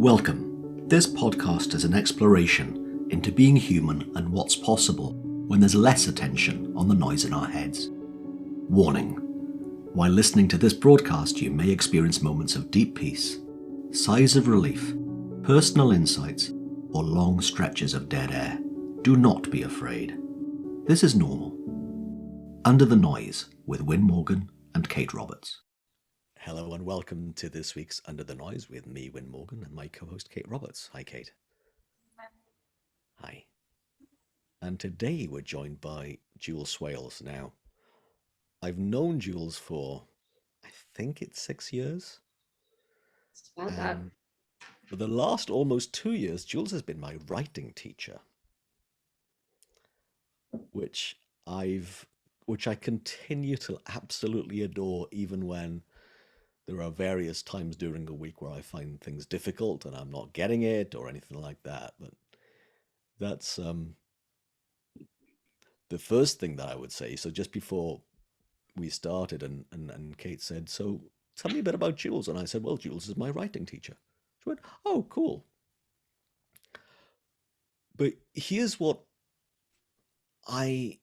Welcome. This podcast is an exploration into being human and what's possible when there's less attention on the noise in our heads. Warning: while listening to this broadcast, you may experience moments of deep peace, sighs of relief, personal insights, or long stretches of dead air. Do not be afraid. This is normal. Under the Noise with Wyn Morgan and Kate Roberts. Hello and welcome to this week's Under the Noise with me, Wyn Morgan, and my co-host Kate Roberts. Hi, Kate. Hi. And today we're joined by Jules Swales. Now, I've known Jules for, I think it's 6 years. It's about that. For the last almost 2 years, Jules has been my writing teacher, which I continue to absolutely adore, even when there are various times during a week where I find things difficult and I'm not getting it or anything like that. But that's the first thing that I would say. So just before we started and Kate said, so tell me a bit about Jules. And I said, well, Jules is my writing teacher. She went, oh, cool. But here's what I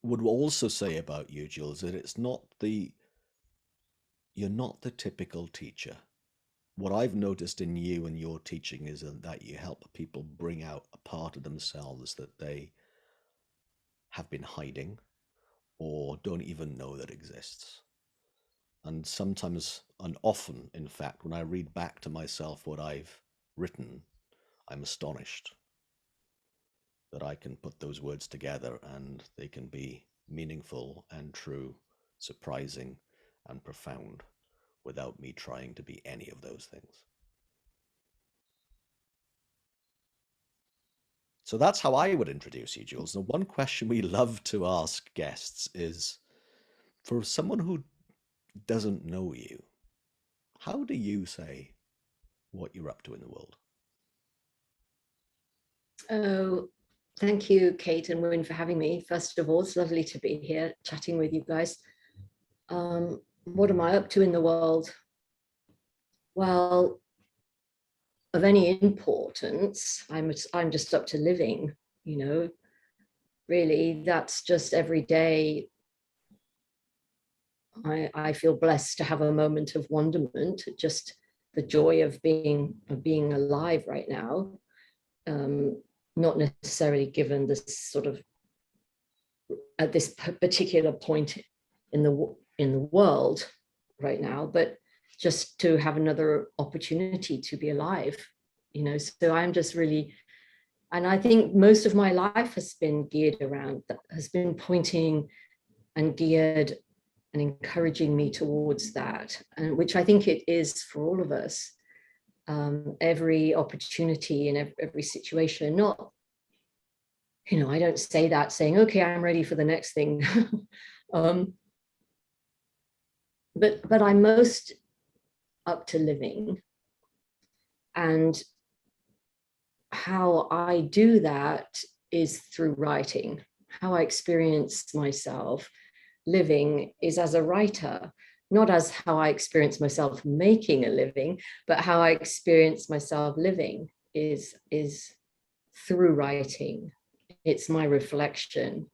would also say about you, Jules, that you're not the typical teacher. What I've noticed in you and your teaching is that you help people bring out a part of themselves that they have been hiding or don't even know that exists. And sometimes, and often, in fact, when I read back to myself what I've written, I'm astonished that I can put those words together and they can be meaningful and true, surprising and profound without me trying to be any of those things. So that's how I would introduce you, Jules. Now, one question we love to ask guests is, for someone who doesn't know you, how do you say what you're up to in the world? Oh, thank you, Kate and Wyn, for having me. First of all, it's lovely to be here chatting with you guys. What am I up to in the world? Well, of any importance, I'm just up to living, really. That's just every day. I feel blessed to have a moment of wonderment, just the joy of being alive right now. Not necessarily given this sort of at this particular point in the world right now, but just to have another opportunity to be alive, So I'm just really, and I think most of my life has been geared around that, has been pointing and geared and encouraging me towards that, and which I think it is for all of us. Every opportunity in every situation, not, I don't say that saying, okay, I'm ready for the next thing. But I'm most up to living, and how I do that is through writing. How I experience myself living is as a writer, not as how I experience myself making a living, but how I experience myself living is through writing. It's my reflection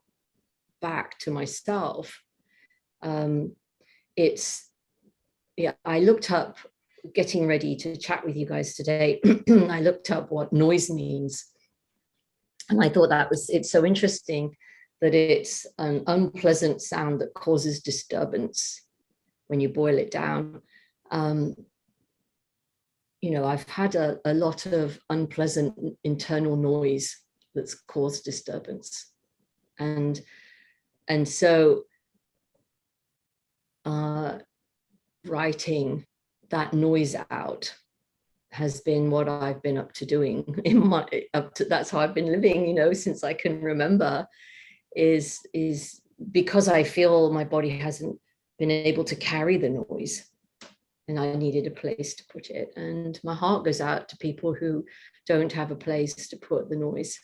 back to myself. I looked up, getting ready to chat with you guys today, I looked up what noise means. And I thought it's so interesting that it's an unpleasant sound that causes disturbance when you boil it down. I've had a lot of unpleasant internal noise that's caused disturbance. And so writing that noise out has been what I've been up to doing that's how I've been living, since I can remember, is because I feel my body hasn't been able to carry the noise, and I needed a place to put it. And my heart goes out to people who don't have a place to put the noise.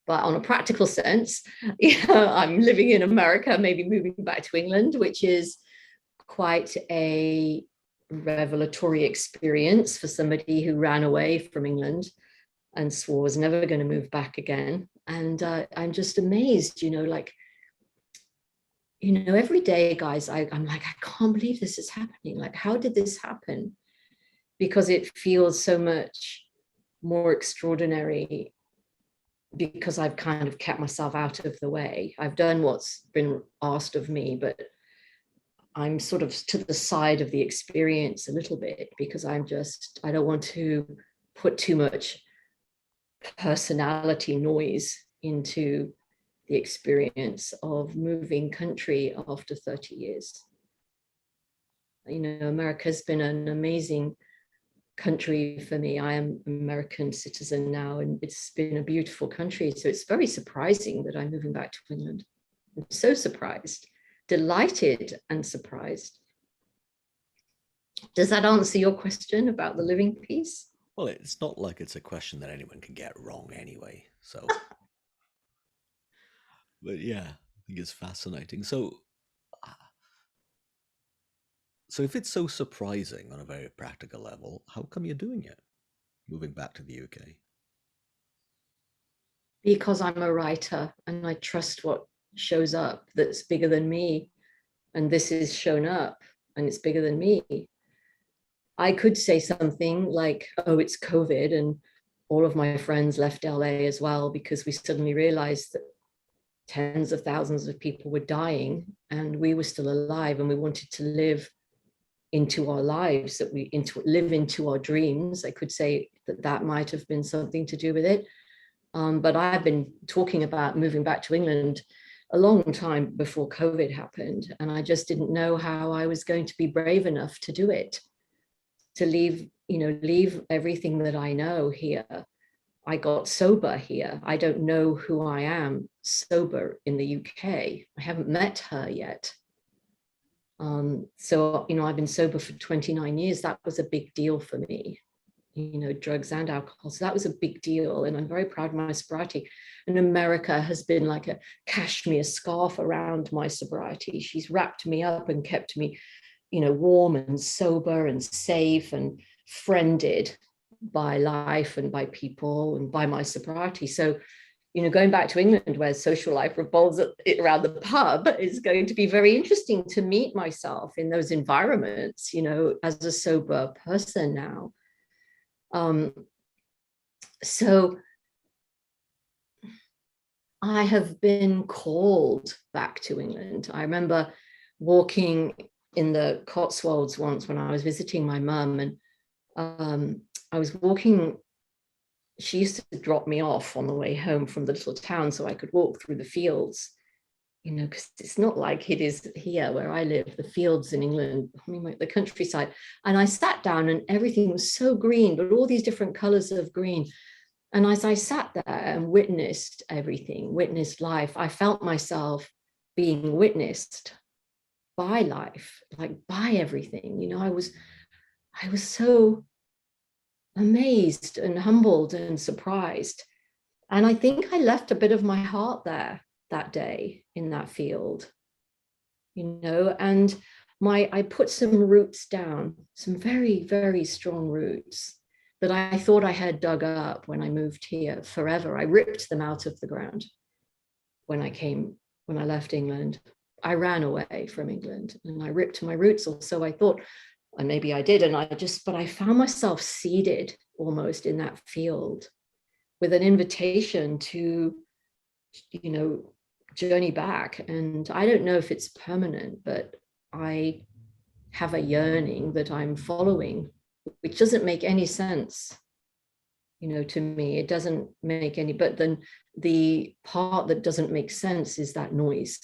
But on a practical sense, I'm living in America, maybe moving back to England, which is quite a revelatory experience for somebody who ran away from England and swore was never going to move back again. And I'm just amazed, like, every day, guys, I'm like, I can't believe this is happening. Like, how did this happen? Because it feels so much more extraordinary because I've kind of kept myself out of the way. I've done what's been asked of me, but I'm sort of to the side of the experience a little bit because I don't want to put too much personality noise into the experience of moving country after 30 years. America's been an amazing country for me. I am an American citizen now, and it's been a beautiful country. So it's very surprising that I'm moving back to England. I'm so surprised, delighted and surprised. Does that answer your question about the living piece? Well, it's not like it's a question that anyone can get wrong anyway. So, but yeah, I think it's fascinating. So if it's so surprising on a very practical level, how come you're doing it, moving back to the UK? Because I'm a writer and I trust what shows up that's bigger than me. And this is shown up and it's bigger than me. I could say something like, oh, it's COVID and all of my friends left LA as well because we suddenly realized that tens of thousands of people were dying and we were still alive and we wanted to live into our lives, live into our dreams. I could say that might have been something to do with it. But I've been talking about moving back to England a long time before COVID happened. And I just didn't know how I was going to be brave enough to do it, to leave everything that I know here. I got sober here. I don't know who I am sober in the UK. I haven't met her yet. So, I've been sober for 29 years. That was a big deal for me, drugs and alcohol. So that was a big deal. And I'm very proud of my sobriety. And America has been like a cashmere scarf around my sobriety. She's wrapped me up and kept me, warm and sober and safe and friended by life and by people and by my sobriety. So, going back to England where social life revolves around the pub is going to be very interesting to meet myself in those environments, as a sober person now. So I have been called back to England. I remember walking in the Cotswolds once when I was visiting my mum, and I was walking. She used to drop me off on the way home from the little town so I could walk through the fields, because it's not like it is here where I live, the fields in England, like the countryside. And I sat down and everything was so green, but all these different colors of green. And as I sat there and witnessed everything, witnessed life, I felt myself being witnessed by life, like by everything. I was so amazed and humbled and surprised. And I think I left a bit of my heart there that day in that field, and I put some roots down, some very, very strong roots that I thought I had dug up when I moved here forever. I ripped them out of the ground when I left England. I ran away from England and I ripped my roots, or so I thought. And maybe I did, but I found myself seated almost in that field with an invitation to, journey back. And I don't know if it's permanent, but I have a yearning that I'm following, which doesn't make any sense, to me. It doesn't make any, but then the part that doesn't make sense is that noise.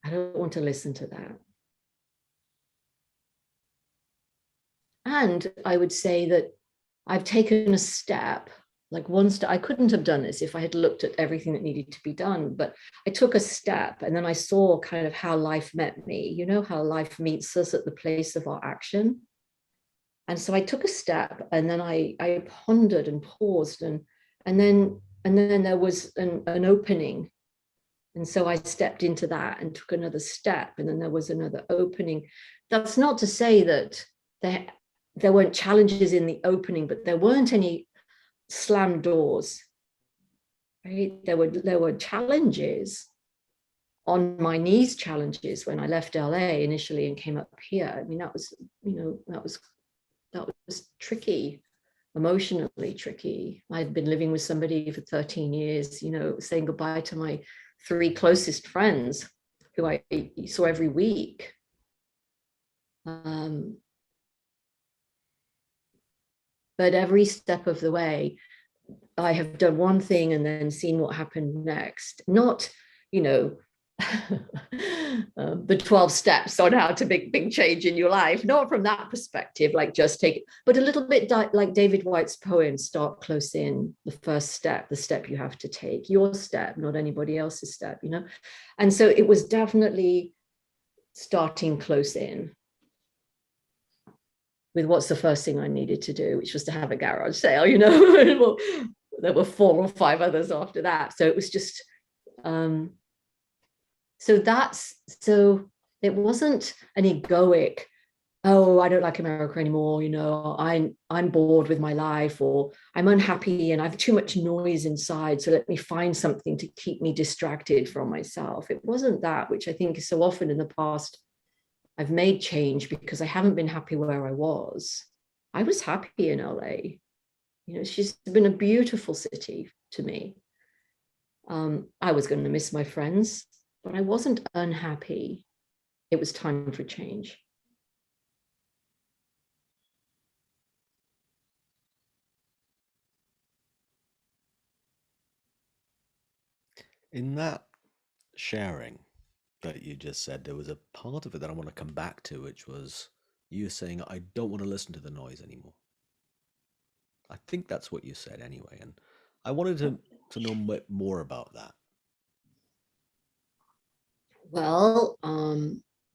I don't want to listen to that. And I would say that I've taken a step, like one step. I couldn't have done this if I had looked at everything that needed to be done, but I took a step and then I saw kind of how life met me, how life meets us at the place of our action. And so I took a step and then I pondered and paused and then there was an opening And so I stepped into that and took another step, and then there was another opening. That's not to say that there weren't challenges in the opening, but there weren't any slammed doors, right? There were challenges, on my knees challenges, when I left LA initially and came up here. I mean, that was, that was tricky, emotionally tricky. I'd been living with somebody for 13 years, saying goodbye to my 3 closest friends who I saw every week. But every step of the way, I have done one thing and then seen what happened next. Not, the 12 steps on how to make big change in your life, not from that perspective, like just take it, but a little bit like David Whyte's poem, start close in, the first step, the step you have to take, your step, not anybody else's step, And so it was definitely starting close in with what's the first thing I needed to do, which was to have a garage sale, There were 4 or 5 others after that. So it was just, so it wasn't an egoic, oh, I don't like America anymore, I'm bored with my life, or I'm unhappy and I have too much noise inside, so let me find something to keep me distracted from myself. It wasn't that, which I think is so often in the past I've made change because I haven't been happy where I was. I was happy in LA. She's been a beautiful city to me. I was going to miss my friends, but I wasn't unhappy. It was time for change. In that sharing that you just said, there was a part of it that I want to come back to, which was you saying, I don't want to listen to the noise anymore. I think that's what you said anyway. And I wanted to know more about that. Well,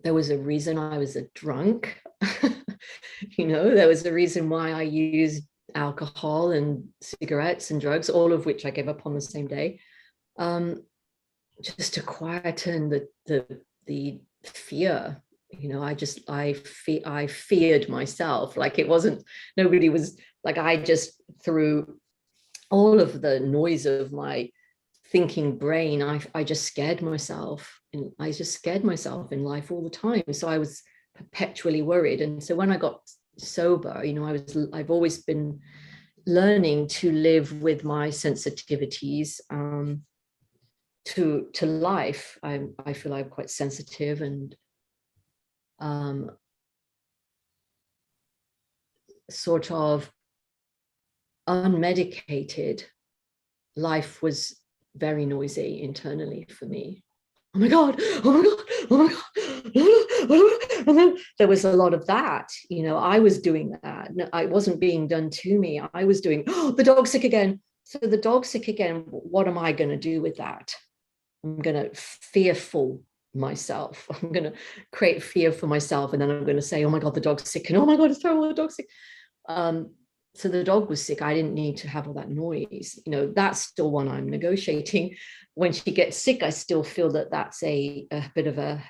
there was a reason I was a drunk. There was a reason why I used alcohol and cigarettes and drugs, all of which I gave up on the same day, just to quieten the fear. I feared myself. Like it wasn't, nobody was like, I just, through all of the noise of my thinking brain, I just scared myself, and I just scared myself in life all the time. So I was perpetually worried. And so when I got sober, I've always been learning to live with my sensitivities to life. I feel I'm quite sensitive, and sort of unmedicated, life was very noisy internally for me. Oh my God, oh my God, oh my God. And then there was a lot of that. I was doing that. I wasn't being done to me. I was doing, oh, the dog's sick again. So the dog's sick again. What am I going to do with that? I'm going to fearful myself. I'm going to create fear for myself. And then I'm going to say, oh my God, the dog's sick. And oh my God, it's terrible, the dog's sick. So the dog was sick. I didn't need to have all that noise. That's still one I'm negotiating. When she gets sick, I still feel that that's a bit of a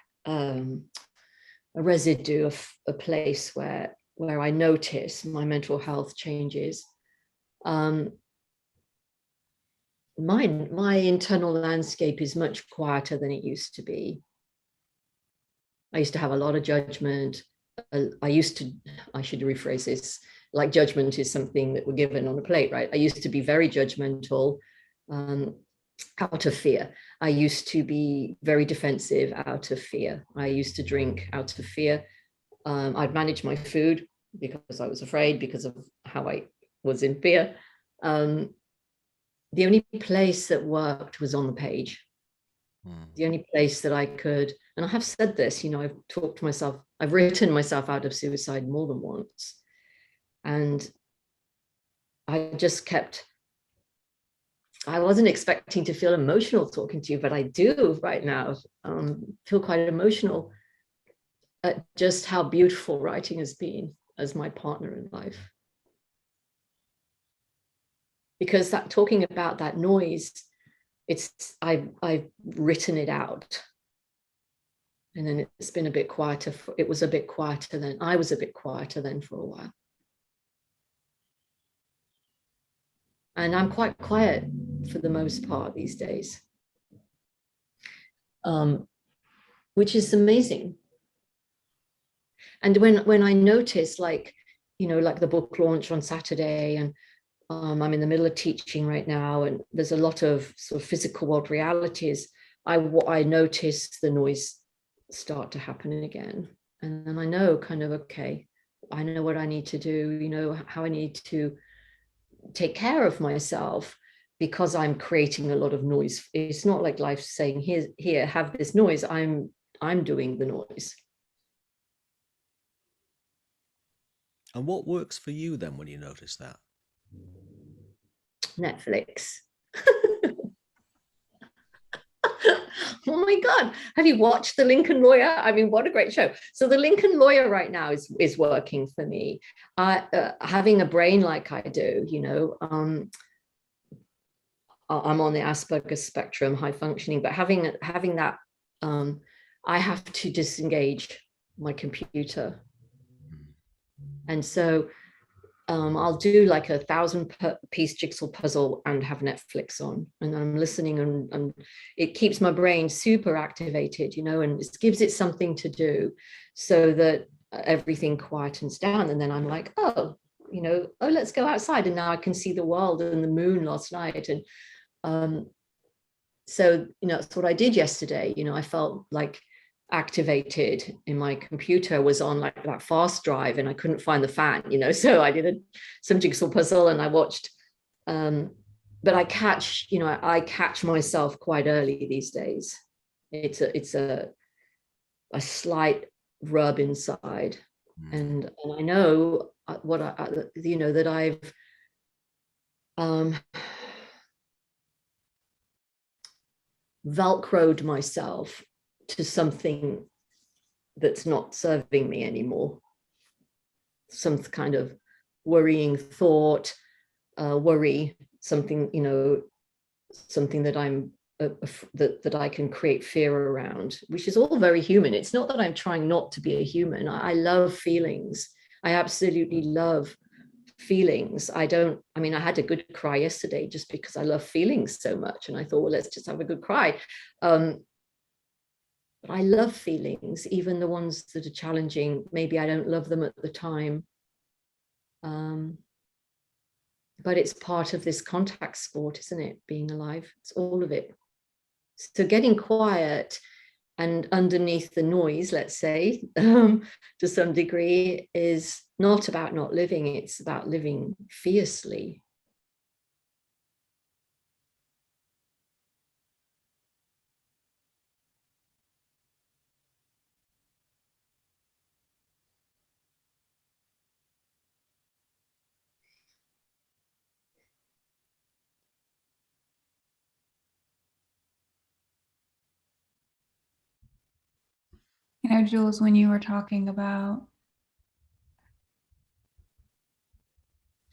residue of a place where I notice my mental health changes. My internal landscape is much quieter than it used to be. I used to have a lot of judgment. I should rephrase this, like judgment is something that we're given on a plate, right? I used to be very judgmental out of fear. I used to be very defensive out of fear. I used to drink out of fear. I'd manage my food because I was afraid, because of how I was in fear. The only place that worked was on the page. The only place that I could, and I have said this, I've talked to myself, I've written myself out of suicide more than once. And I just kept, I wasn't expecting to feel emotional talking to you, but I do right now. Feel quite emotional at just how beautiful writing has been as my partner in life. Because that talking about that noise, I've written it out. And then it's been a bit quieter. It was a bit quieter then. I was a bit quieter then for a while. And I'm quite quiet for the most part these days, which is amazing. And when I notice, like, you know, like the book launch on Saturday, and I'm in the middle of teaching right now, and there's a lot of sort of physical world realities, I notice the noise start to happen again. And then I know kind of, okay, I know what I need to do, you know, how I need to take care of myself, because I'm creating a lot of noise. It's not like life saying, here, have this noise. I'm doing the noise. And what works for you then when you notice that? Netflix. Oh my God. Have you watched The Lincoln Lawyer? I mean, what a great show. So The Lincoln Lawyer right now is working for me. Having a brain like I do, you know, I'm on the Asperger's spectrum, high functioning, but having that, I have to disengage my computer. And so I'll do like 1,000-piece jigsaw puzzle and have Netflix on, and I'm listening, and it keeps my brain super activated, you know, and it gives it something to do, so that everything quietens down. And then I'm like, oh, you know, oh, let's go outside. And now I can see the world and the moon last night. And so, you know, that's what I did yesterday. You know, I felt like activated in my computer, was on like that fast drive, and I couldn't find the fan, you know, so I did some jigsaw puzzle, and I watched, but I catch myself quite early these days. It's a slight rub inside, and I know what you know, that I've velcroed myself to something that's not serving me anymore. Some kind of worrying thought, worry, something, you know, something that I'm that I can create fear around, which is all very human. It's not that I'm trying not to be a human. I love feelings. I absolutely love feelings. I had a good cry yesterday just because I love feelings so much, and I thought, well, let's just have a good cry. But I love feelings, even the ones that are challenging. Maybe I don't love them at the time. But it's part of this contact sport, isn't it? Being alive, it's all of it. So getting quiet and underneath the noise, let's say, to some degree, is not about not living. It's about living fiercely. You know, Jules, when you were talking about,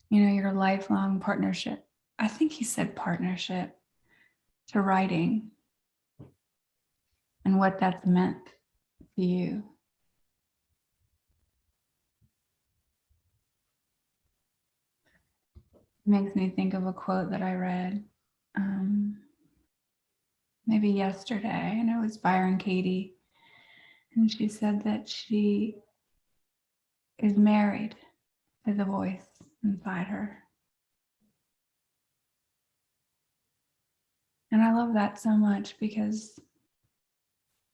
you know, your lifelong partnership, I think you said partnership, to writing, and what that's meant to you. It makes me think of a quote that I read maybe yesterday, and it was Wyn Kate, and she said that she is married to the voice inside her. And I love that so much, because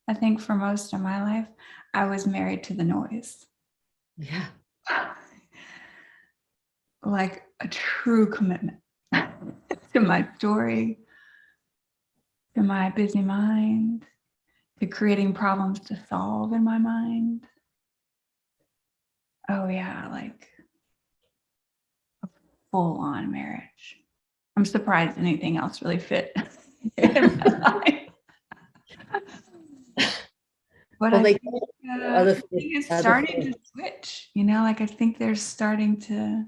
I think for most of my life, I was married to the noise. Yeah. Like a true commitment to my story, to my busy mind, to creating problems to solve in my mind. Oh yeah, like a full-on marriage. I'm surprised anything else really fit in my life. But Well, I think it's starting to switch, you know, like I think there's starting to,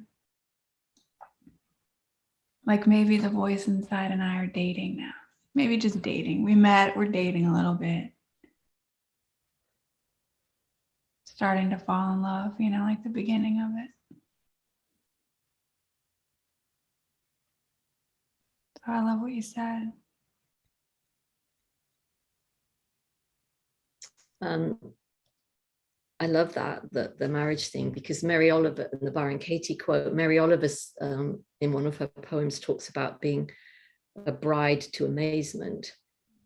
like maybe the voice inside and I are dating now. Maybe just dating. We met, we're dating a little bit. Starting to fall in love, you know, like the beginning of it. So I love what you said. I love that, the marriage thing, because Mary Oliver, and the Wyn Kate quote, Mary Oliver's in one of her poems talks about being a bride to amazement.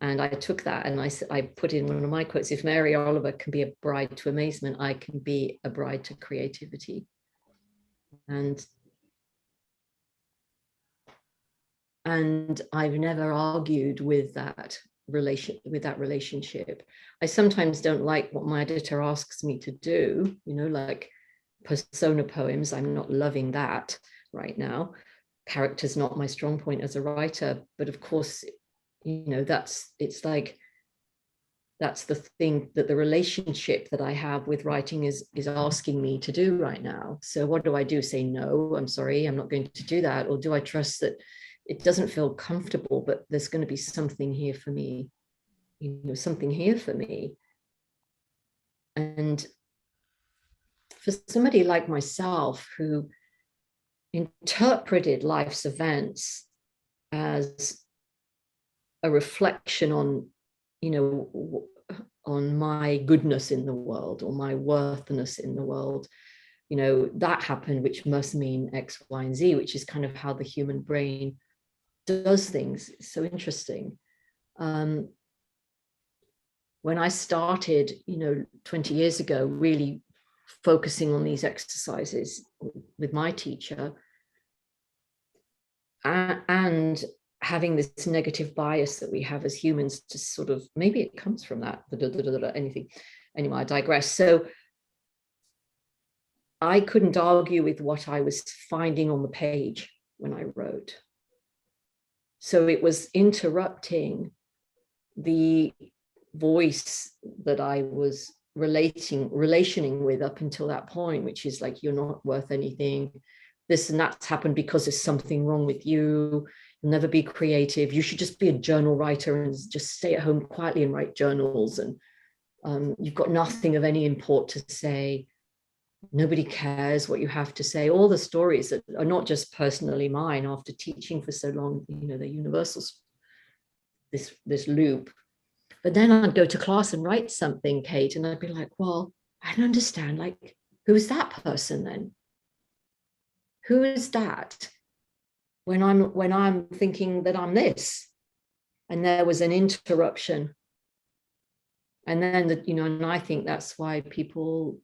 And I took that and I put in one of my quotes, if Mary Oliver can be a bride to amazement, I can be a bride to creativity. And I've never argued with that relationship. I sometimes don't like what my editor asks me to do, you know, like persona poems. I'm not loving that right now. Character's not my strong point as a writer, but of course, you know, that's the thing, that the relationship that I have with writing is asking me to do right now. So what do I do? Say, no, I'm sorry, I'm not going to do that? Or do I trust that it doesn't feel comfortable, but there's going to be something here for me, you know, something here for me? And for somebody like myself who interpreted life's events as a reflection on, you know, on my goodness in the world or my worthiness in the world, you know, that happened, which must mean X, Y, and Z, which is kind of how the human brain does things. It's so interesting. When I started, you know, 20 years ago, really focusing on these exercises with my teacher, and having this negative bias that we have as humans to sort of, maybe it comes from that, anything. Anyway, I digress. So I couldn't argue with what I was finding on the page when I wrote. So it was interrupting the voice that I was relationing with up until that point, which is like, you're not worth anything. This and that's happened because there's something wrong with you. You'll never be creative. You should just be a journal writer and just stay at home quietly and write journals. And you've got nothing of any import to say. Nobody cares what you have to say. All the stories that are not just personally mine after teaching for so long, you know, the universal, this loop. But then I'd go to class and write something, Kate, and I'd be like, well, I don't understand. Like, who is that person then? Who is that? When I'm thinking that I'm this. And there was an interruption. And then, you know, and I think that's why people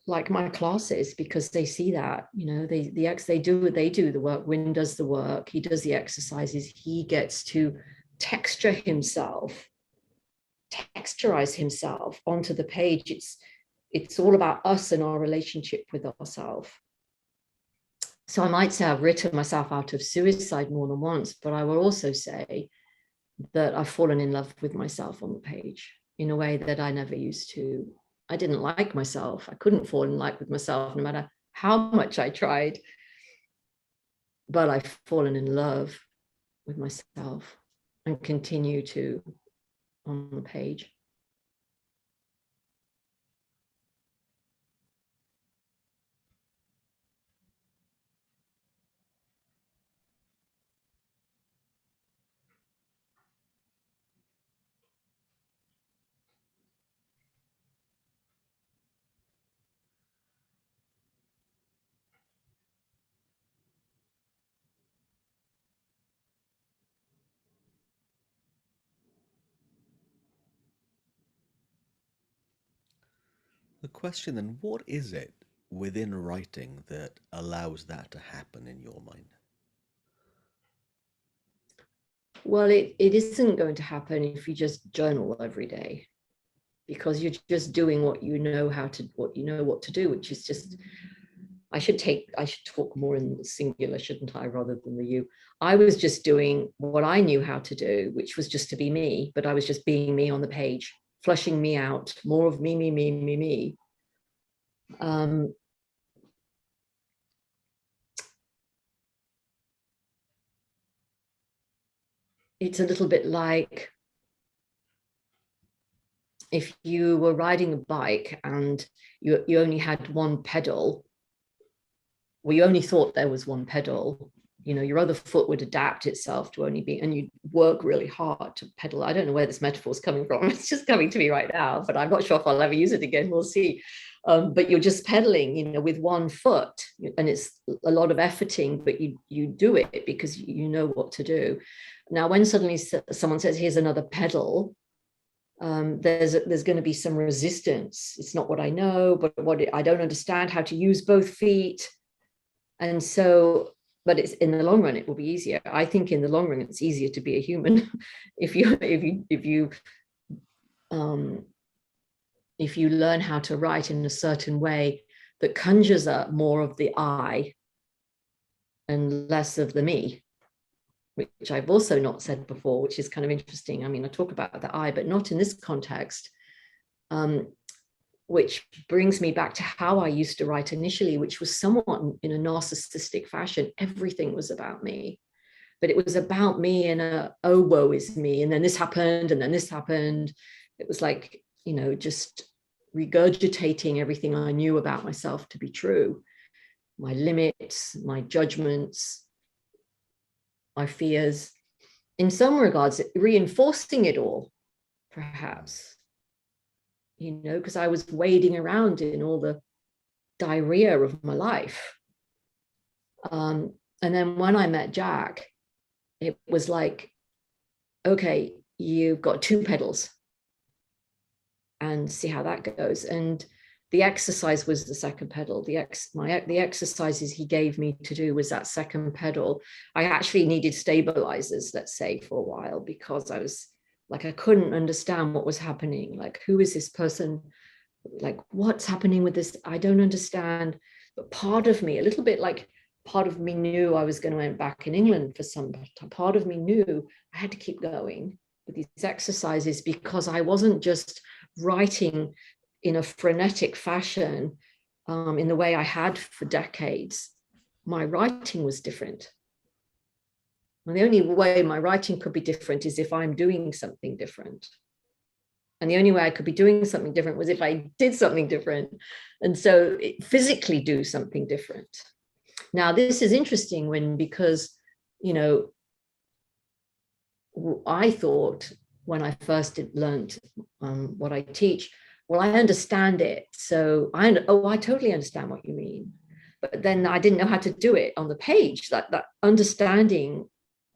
like my classes, because they see that, you know, they do the work. Wyn does the work, he does the exercises, he gets to texturize himself onto the page. It's all about us and our relationship with ourselves. So I might say I've written myself out of suicide more than once, but I will also say that I've fallen in love with myself on the page in a way that I never used to. I didn't like myself. I couldn't fall in love with myself no matter how much I tried. But I've fallen in love with myself and continue to on the page. The question then, what is it within writing that allows that to happen in your mind? Well, it isn't going to happen if you just journal every day, because you're just doing what you know what to do, which is just, I should talk more in the singular, shouldn't I, rather than the you. I was just doing what I knew how to do, which was just to be me, but I was just being me on the page, flushing me out, more of me. it's a little bit like if you were riding a bike and you only had one pedal, well, you only thought there was one pedal, you know, your other foot would adapt itself to only be, and you'd work really hard to pedal. I don't know where this metaphor is coming from. It's just coming to me right now, but I'm not sure if I'll ever use it again. We'll see. But you're just pedaling, you know, with one foot, and it's a lot of efforting, but you do it because you know what to do. Now, when suddenly someone says, here's another pedal, there's going to be some resistance. It's not what I know, but I don't understand how to use both feet. And so, but it's in the long run, it will be easier. I think in the long run, it's easier to be a human if you learn how to write in a certain way that conjures up more of the I and less of the me, which I've also not said before, which is kind of interesting. I mean, I talk about the I, but not in this context, which brings me back to how I used to write initially, which was somewhat in a narcissistic fashion. Everything was about me, but it was about me in oh, woe is me. And then this happened, and then this happened. It was like, you know, just regurgitating everything I knew about myself to be true. My limits, my judgments, my fears, in some regards, reinforcing it all, perhaps, you know, because I was wading around in all the diarrhea of my life. And then when I met Jack, it was like, okay, you've got two pedals and see how that goes. And the exercise was the second pedal. The exercises he gave me to do was that second pedal. I actually needed stabilizers, let's say, for a while, because I was like, I couldn't understand what was happening. Like, who is this person? Like, what's happening with this? I don't understand. But part of me, a little bit like part of me knew I was going to end back in England for some time. Part of me knew I had to keep going with these exercises because I wasn't just writing in a frenetic fashion in the way I had for decades. My writing was different. And the only way my writing could be different is if I'm doing something different. And the only way I could be doing something different was if I did something different. And so physically do something different. Now, this is interesting because, you know, I thought when I first learned what I teach, well, I understand it. So I totally understand what you mean. But then I didn't know how to do it on the page. That understanding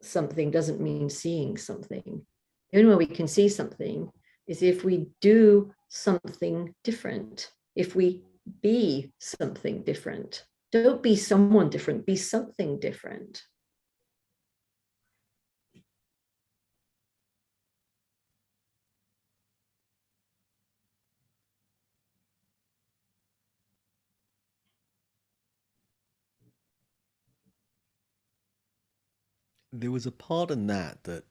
something doesn't mean seeing something. The only way we can see something is if we do something different, if we be something different. Don't be someone different, be something different. There was a part in that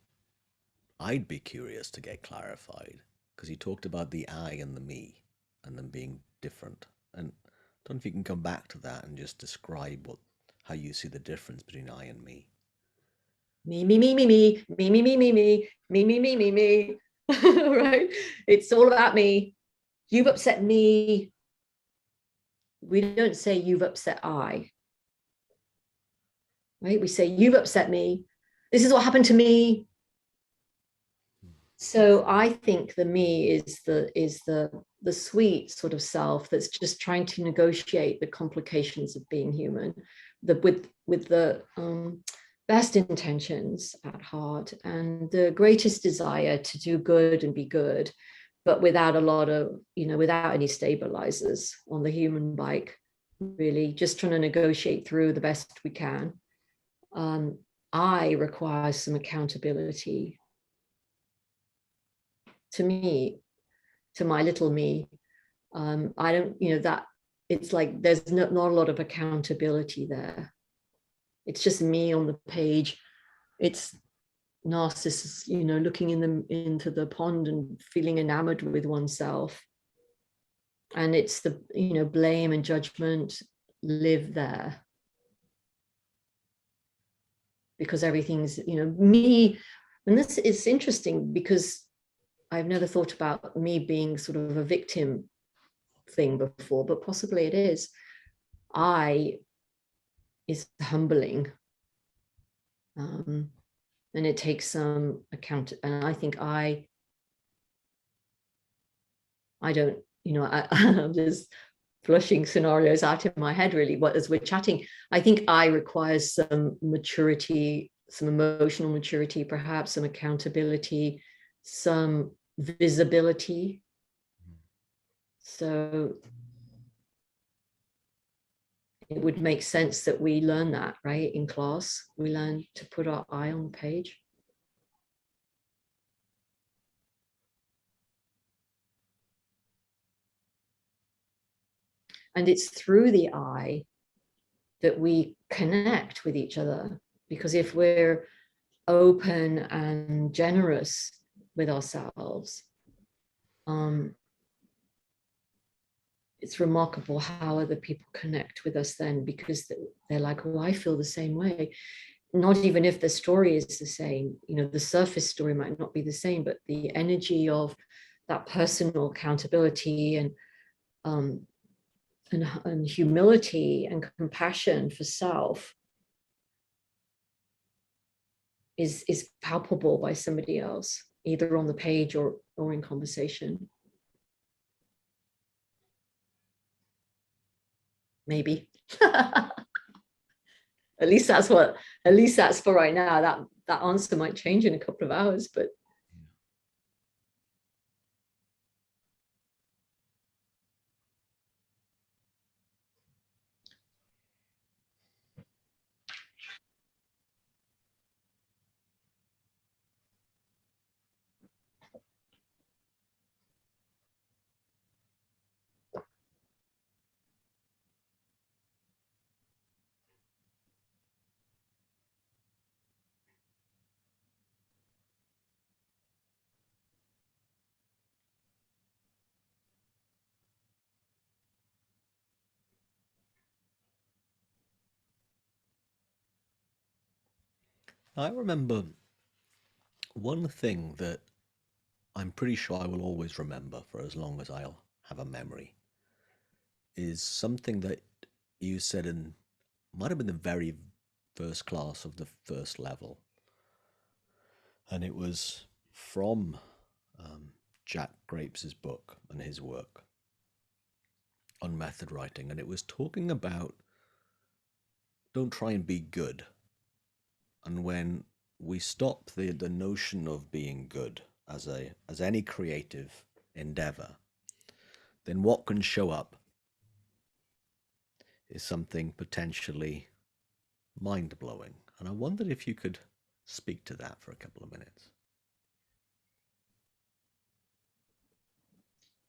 I'd be curious to get clarified, because you talked about the I and the me and them being different. And I don't know if you can come back to that and just describe how you see the difference between I and me. Me, me, me, me, me, me, me, me, me, me, me, me, me, me, me. Right? It's all about me. You've upset me. We don't say you've upset I. Right? We say you've upset me. This is what happened to me. So I think the me is the sweet sort of self that's just trying to negotiate the complications of being human, with the best intentions at heart and the greatest desire to do good and be good, but without a lot of, without any stabilizers on the human bike, really just trying to negotiate through the best we can. I require some accountability to me, to my little me. I don't, that it's like there's not a lot of accountability there. It's just me on the page. It's Narcissus, looking into the pond and feeling enamored with oneself. And it's the, blame and judgment live there. Because everything's, me, And this is interesting because I've never thought about me being sort of a victim thing before, but possibly it is. Is humbling. And it takes some account. And I think I don't, I'm just flushing scenarios out in my head really, as we're chatting. I think I requires some maturity, some emotional maturity, perhaps some accountability, some visibility. So it would make sense that we learn that, right? In class, we learn to put our eye on the page. And it's through the eye that we connect with each other. Because if we're open and generous with ourselves, it's remarkable how other people connect with us then, because they're like, oh, I feel the same way. Not even if the story is the same, the surface story might not be the same, but the energy of that personal accountability and humility and compassion for self is palpable by somebody else, either on the page or in conversation. Maybe. At least that's for right now. That answer might change in a couple of hours, but I remember one thing that I'm pretty sure I will always remember for as long as I'll have a memory is something that you said might have been the very first class of the first level. And it was from Jack Grapes' book and his work on method writing. And it was talking about don't try and be good. And when we stop the notion of being good as any creative endeavor, then what can show up is something potentially mind-blowing. And I wondered if you could speak to that for a couple of minutes.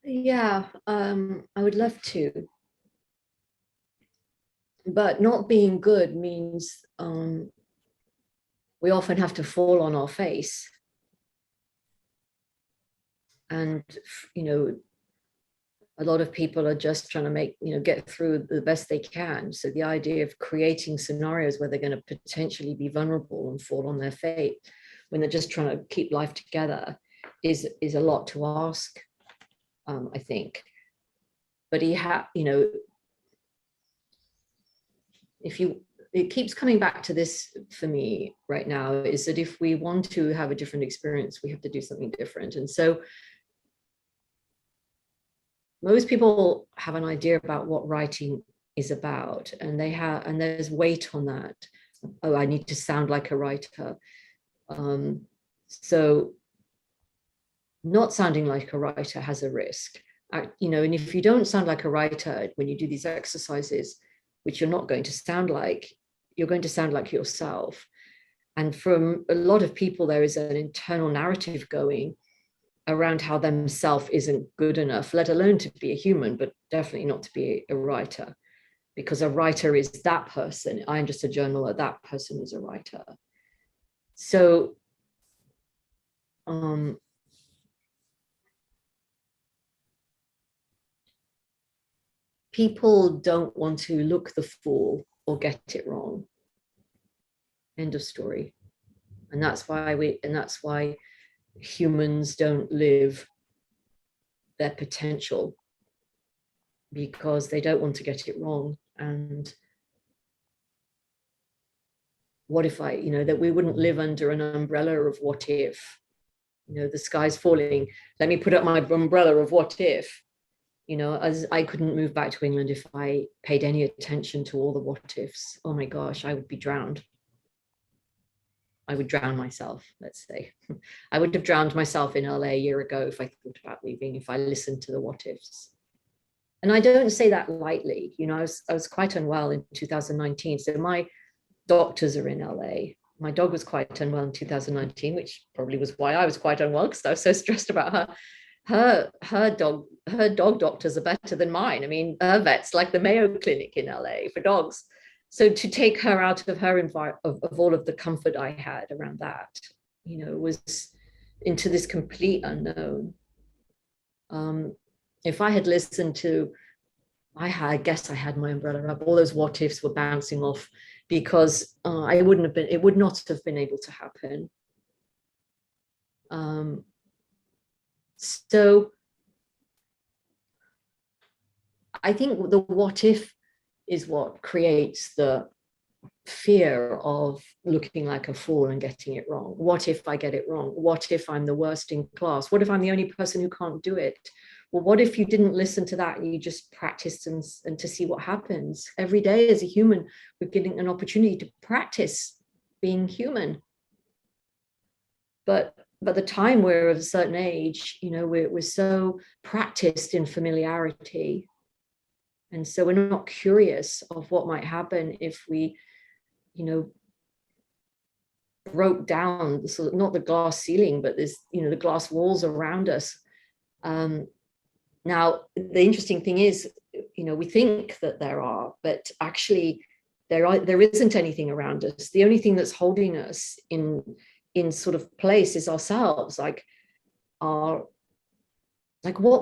Yeah, I would love to. But not being good means we often have to fall on our face. And, a lot of people are just trying to get through the best they can. So the idea of creating scenarios where they're going to potentially be vulnerable and fall on their face when they're just trying to keep life together is a lot to ask, I think. But it keeps coming back to this for me right now, is that if we want to have a different experience, we have to do something different. And so most people have an idea about what writing is about, and there's weight on that. Oh, I need to sound like a writer. So not sounding like a writer has a risk. And if you don't sound like a writer when you do these exercises, which you're not going to sound like, you're going to sound like yourself. And from a lot of people, there is an internal narrative going around how themself isn't good enough, let alone to be a human, but definitely not to be a writer, because a writer is that person. I'm just a journaler. That person is a writer. So people don't want to look the fool or get it wrong. End of story. And that's why humans don't live their potential, because they don't want to get it wrong. And what if that we wouldn't live under an umbrella of what if, the sky's falling, let me put up my umbrella of what if, as I couldn't move back to England if I paid any attention to all the what ifs. Oh my gosh, I would be drowned. I would drown myself, let's say. I would have drowned myself in LA a year ago if I thought about leaving, if I listened to the what ifs. And I don't say that lightly. I was quite unwell in 2019. So my doctors are in LA. My dog was quite unwell in 2019, which probably was why I was quite unwell, because I was so stressed about her. Her dog doctors are better than mine. I mean, her vet's like the Mayo Clinic in LA for dogs. So to take her out of her of all of the comfort I had around that, was into this complete unknown. If I had listened to, I guess I had my umbrella up, all those what ifs were bouncing off, because it would not have been able to happen. So I think the what if is what creates the fear of looking like a fool and getting it wrong. What if I get it wrong? What if I'm the worst in class? What if I'm the only person who can't do it? Well, what if you didn't listen to that and you just practiced and to see what happens? Every day as a human, we're getting an opportunity to practice being human. But by the time we're of a certain age, we're so practiced in familiarity. And so we're not curious of what might happen if we, broke down, not the glass ceiling, but there's, the glass walls around us. Now, the interesting thing is, we think that there are, but actually there isn't anything around us. The only thing that's holding us in sort of place is ourselves. Like what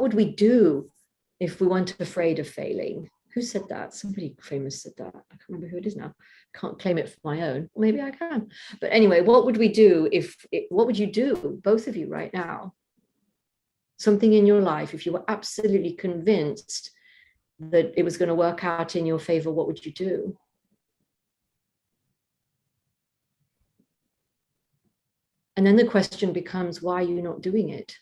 would we do if we weren't afraid of failing? Who said that? Somebody famous said that. I can't remember who it is now. Can't claim it for my own. Maybe I can. But anyway, what would we do what would you do, both of you right now? Something in your life, if you were absolutely convinced that it was going to work out in your favor, what would you do? And then the question becomes, why are you not doing it?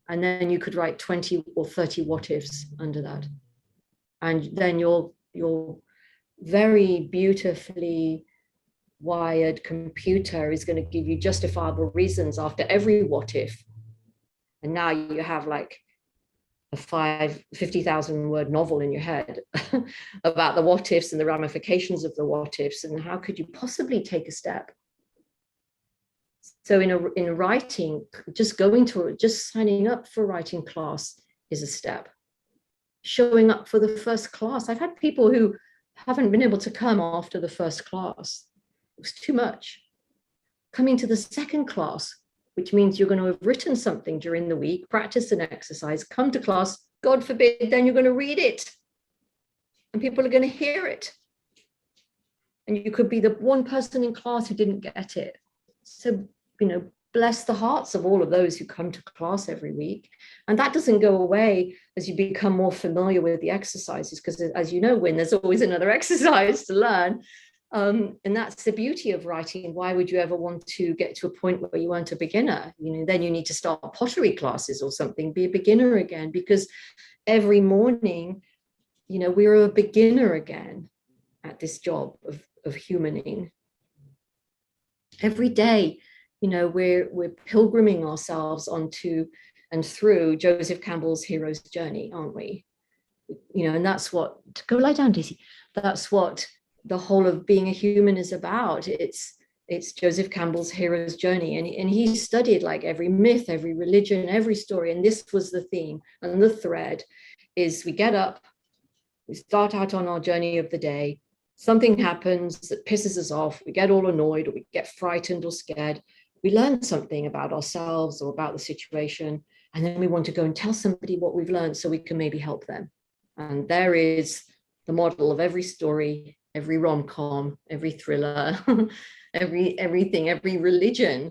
And then you could write 20 or 30 what ifs under that. And then your very beautifully wired computer is going to give you justifiable reasons after every what if. And now you have like a 50,000 word novel in your head about the what ifs and the ramifications of the what ifs, and how could you possibly take a step. So in writing, just signing up for writing class is a step. Showing up for the first class. I've had people who haven't been able to come after the first class. It was too much. Coming to the second class, which means you're going to have written something during the week, practice an exercise, come to class, God forbid, then you're going to read it. And people are going to hear it. And you could be the one person in class who didn't get it. So, bless the hearts of all of those who come to class every week. And that doesn't go away as you become more familiar with the exercises, because as you know, Wyn, there's always another exercise to learn. And that's the beauty of writing. Why would you ever want to get to a point where you weren't a beginner? Then you need to start pottery classes or something, be a beginner again, because every morning, we're a beginner again at this job of humaning. Every day, we're pilgriming ourselves onto and through Joseph Campbell's hero's journey, aren't we? And that's what, go lie down, Daisy. That's what the whole of being a human is about. It's Joseph Campbell's hero's journey. And he studied like every myth, every religion, every story. And this was the theme and the thread is we get up, we start out on our journey of the day. Something happens that pisses us off. We get all annoyed or we get frightened or scared. We learn something about ourselves or about the situation. And then we want to go and tell somebody what we've learned so we can maybe help them. And there is the model of every story, every rom-com, every thriller, everything, every religion,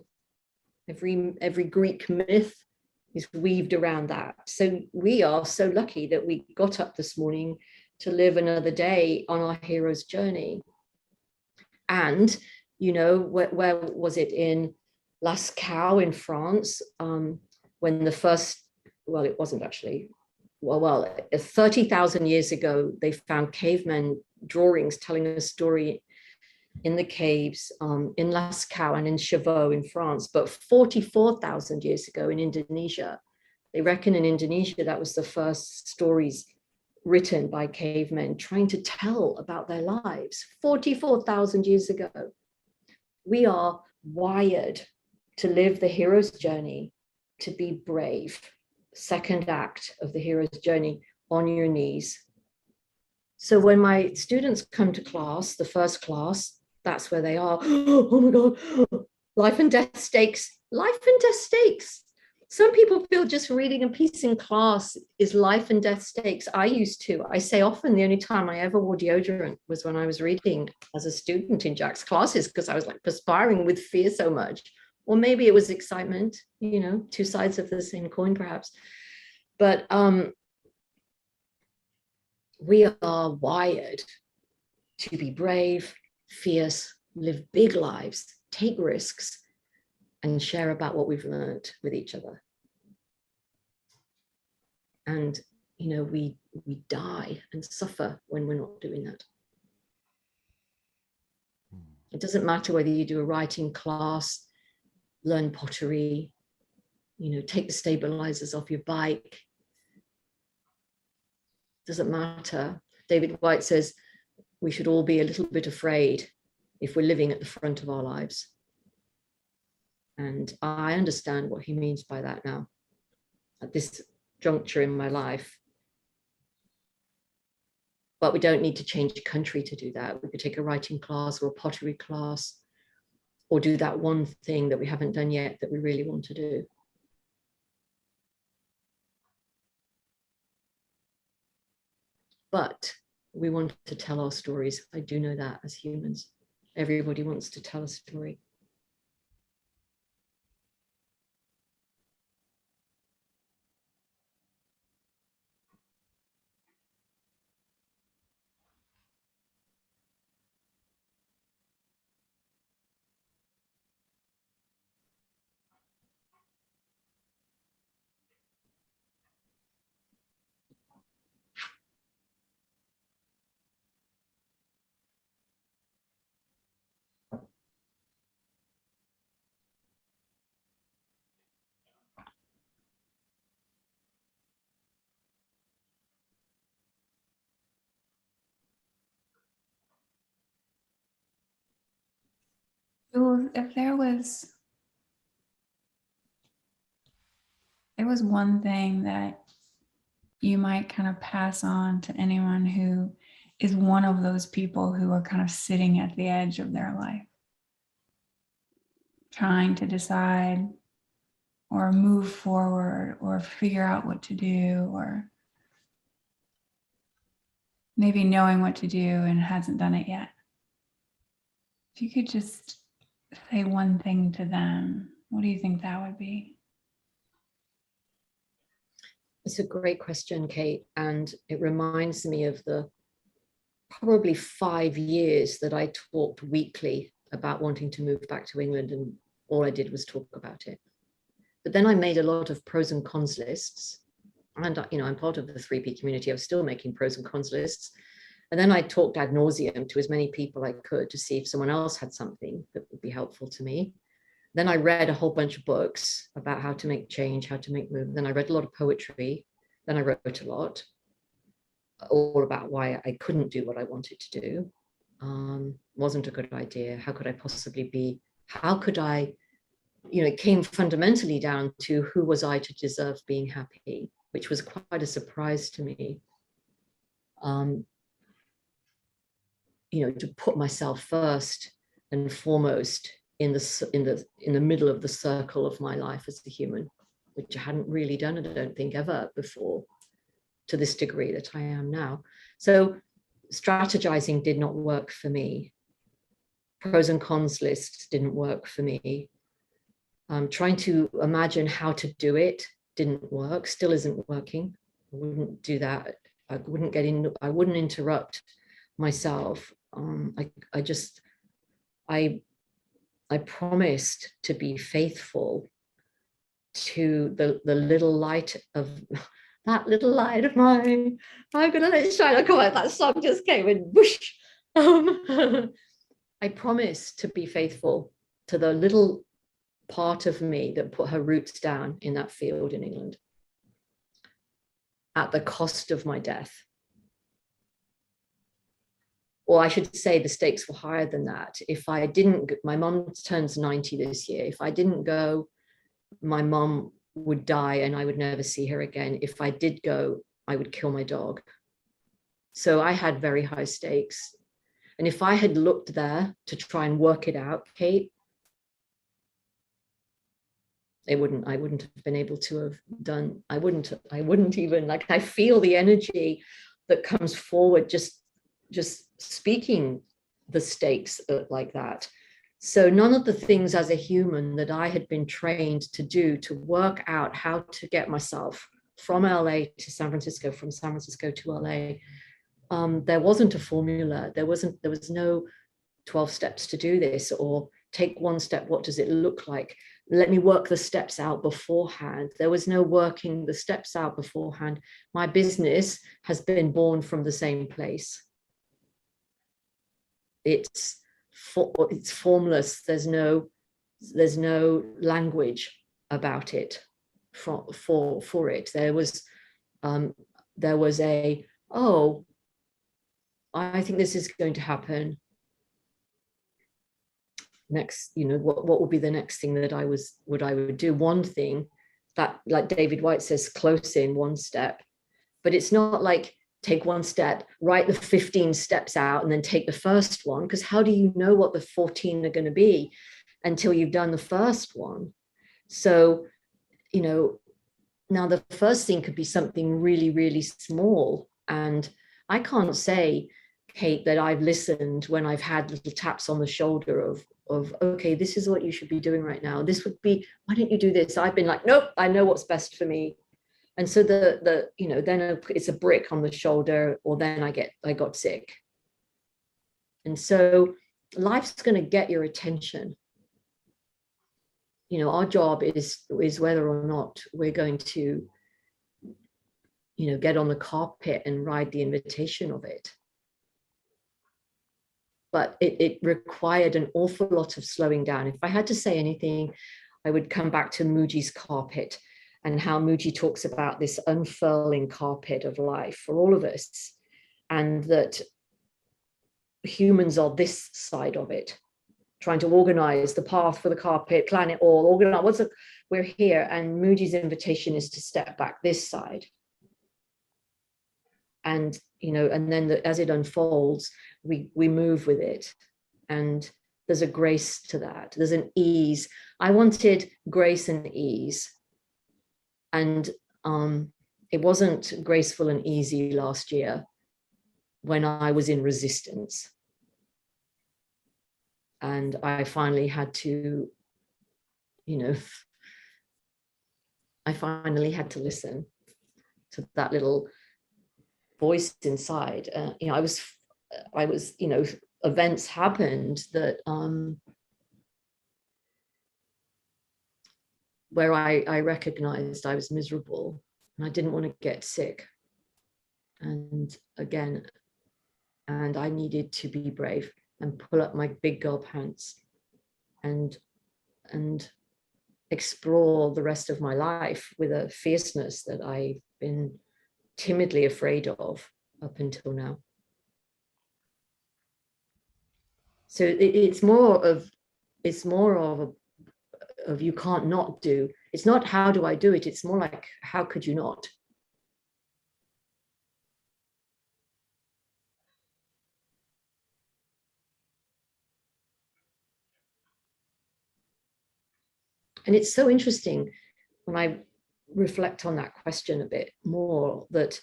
every Greek myth is weaved around that. So we are so lucky that we got up this morning to live another day on our hero's journey. And, you know, where was it, in Lascaux in France, when the first, well, it wasn't actually, well, 30,000 years ago, they found cavemen drawings telling a story in the caves in Lascaux and in Chauveau in France. But 44,000 years ago in Indonesia, they reckon in Indonesia, that was the first stories written by cavemen trying to tell about their lives. 44,000 years ago. We are wired to live the hero's journey, to be brave. Second act of the hero's journey, on your knees. So when my students come to class, the first class, that's where they are. Oh my God, life and death stakes, life and death stakes. Some people feel just reading a piece in class is life and death stakes. I used to. I say often the only time I ever wore deodorant was when I was reading as a student in Jack's classes, because I was like perspiring with fear so much. Or maybe it was excitement, you know, two sides of the same coin perhaps. But we are wired to be brave, fierce, live big lives, take risks, and share about what we've learned with each other. And, you know, we die and suffer when we're not doing that. It doesn't matter whether you do a writing class, learn pottery, you know, take the stabilizers off your bike. Doesn't matter. David Whyte says we should all be a little bit afraid if we're living at the front of our lives. And I understand what he means by that now, at this juncture in my life. But we don't need to change country to do that. We could take a writing class or a pottery class, or do that one thing that we haven't done yet that we really want to do. But we want to tell our stories. I do know that as humans. Everybody wants to tell a story. Jules, if there was one thing that you might kind of pass on to anyone who is one of those people who are kind of sitting at the edge of their life, trying to decide or move forward or figure out what to do, or maybe knowing what to do and hasn't done it yet. If you could just say one thing to them, what do you think that would be? It's a great question, Kate. And it reminds me of the probably 5 years that I talked weekly about wanting to move back to England, and all I did was talk about it. But then I made a lot of pros and cons lists. And, you know, I'm part of the 3P community. I was still making pros and cons lists. And then I talked ad nauseum to as many people I could to see if someone else had something that would be helpful to me. Then I read a whole bunch of books about how to make change, how to make move. Then I read a lot of poetry. Then I wrote a lot, all about why I couldn't do what I wanted to do. Wasn't a good idea. How could I possibly be? How could I, you know, it came fundamentally down to who was I to deserve being happy, which was quite a surprise to me. You know, to put myself first and foremost in the middle of the circle of my life as a human, which I hadn't really done, I don't think, ever before, to this degree that I am now. So strategizing did not work for me. Pros and cons lists didn't work for me. Trying to imagine how to do it didn't work, still isn't working. I wouldn't do that. I wouldn't get in, I wouldn't interrupt myself. I promised to be faithful to the little light of that little light of mine. I'm gonna let it shine. I come out, that song just came and whoosh. I promised to be faithful to the little part of me that put her roots down in that field in England at the cost of my death. Or I should say the stakes were higher than that. If I didn't, my mum turns 90 this year. If I didn't go, my mum would die and I would never see her again. If I did go, I would kill my dog. So I had very high stakes. And if I had looked there to try and work it out, Kate, I wouldn't have been able to have done, I wouldn't even, like, I feel the energy that comes forward just speaking the stakes like that. So none of the things as a human that I had been trained to do to work out how to get myself from LA to San Francisco, from San Francisco to LA, there wasn't a formula. There was no 12 steps to do this, or take one step, what does it look like? Let me work the steps out beforehand. There was no working the steps out beforehand. My business has been born from the same place. It's formless. There's no language about it for it. There was a, oh, I think this is going to happen next. You know, what would be the next thing that I would do? One thing that, like David Whyte says, close in one step, but it's not like take one step, write the 15 steps out and then take the first one, because how do you know what the 14 are going to be until you've done the first one? So, you know, now the first thing could be something really, really small. And I can't say, Kate, that I've listened when I've had little taps on the shoulder of okay, this is what you should be doing right now. This would be, why don't you do this? I've been like, nope, I know what's best for me. And so you know, then it's a brick on the shoulder, or then I got sick. And so life's going to get your attention. You know, our job is whether or not we're going to, you know, get on the carpet and ride the invitation of it. But it required an awful lot of slowing down. If I had to say anything, I would come back to Moody's carpet, and how Moody talks about this unfurling carpet of life for all of us, and that humans are this side of it, trying to organize the path for the carpet, plan it all, organize, we're here, and Moody's invitation is to step back this side. And, you know, and then as it unfolds, we move with it. And there's a grace to that. There's an ease. I wanted grace and ease. And it wasn't graceful and easy last year when I was in resistance. And I finally had to, you know, I finally had to listen to that little voice inside. You know, I was, you know, events happened that, where I recognized I was miserable and I didn't want to get sick. And again, and I needed to be brave and pull up my big girl pants and explore the rest of my life with a fierceness that I've been timidly afraid of up until now. So it's more of you can't not do. It's not how do I do it? It's more like, how could you not? And it's so interesting when I reflect on that question a bit more, that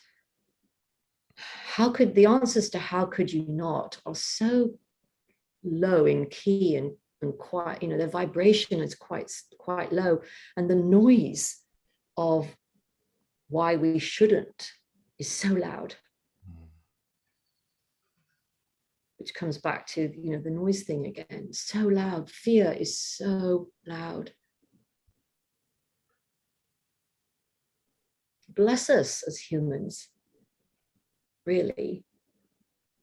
the answers to how could you not are so low in key and quite, their vibration is quite low, and the noise of why we shouldn't is so loud, which comes back to the noise thing again. So loud. Fear is so loud. Bless us as humans, really.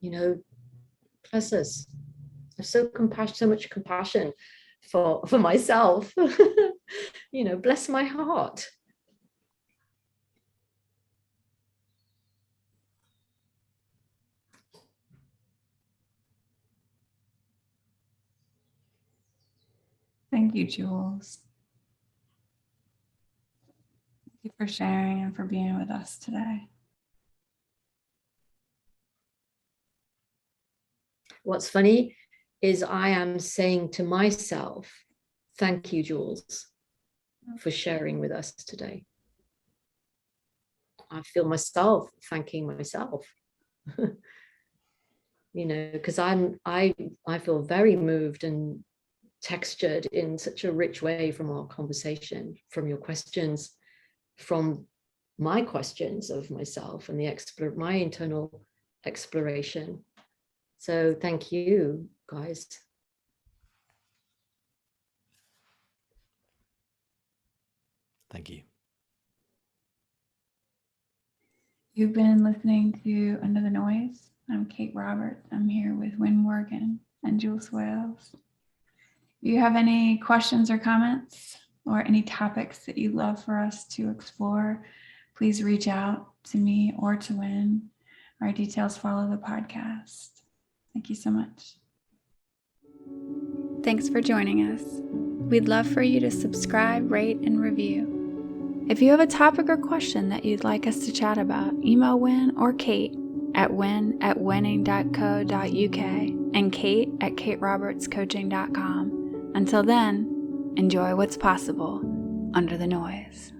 Bless us. I have so much compassion for myself. Bless my heart. Thank you, Jules. Thank you for sharing and for being with us today. What's funny is I am saying to myself, thank you, Jules, for sharing with us today. I feel myself thanking myself, because I feel very moved and textured in such a rich way from our conversation, from your questions, from my questions of myself and my internal exploration. So thank you, guys. Thank you. You've been listening to Under the Noise. I'm Kate Roberts. I'm here with Wyn and Jules Swales. If you have any questions or comments or any topics that you'd love for us to explore, please reach out to me or to Wyn. Our details follow the podcast. Thank you so much. Thanks for joining us. We'd love for you to subscribe, rate, and review. If you have a topic or question that you'd like us to chat about, email Wyn or Kate at wyn@wenning.co.uk and kate@katerobertscoaching.com. Until then, enjoy what's possible under the noise.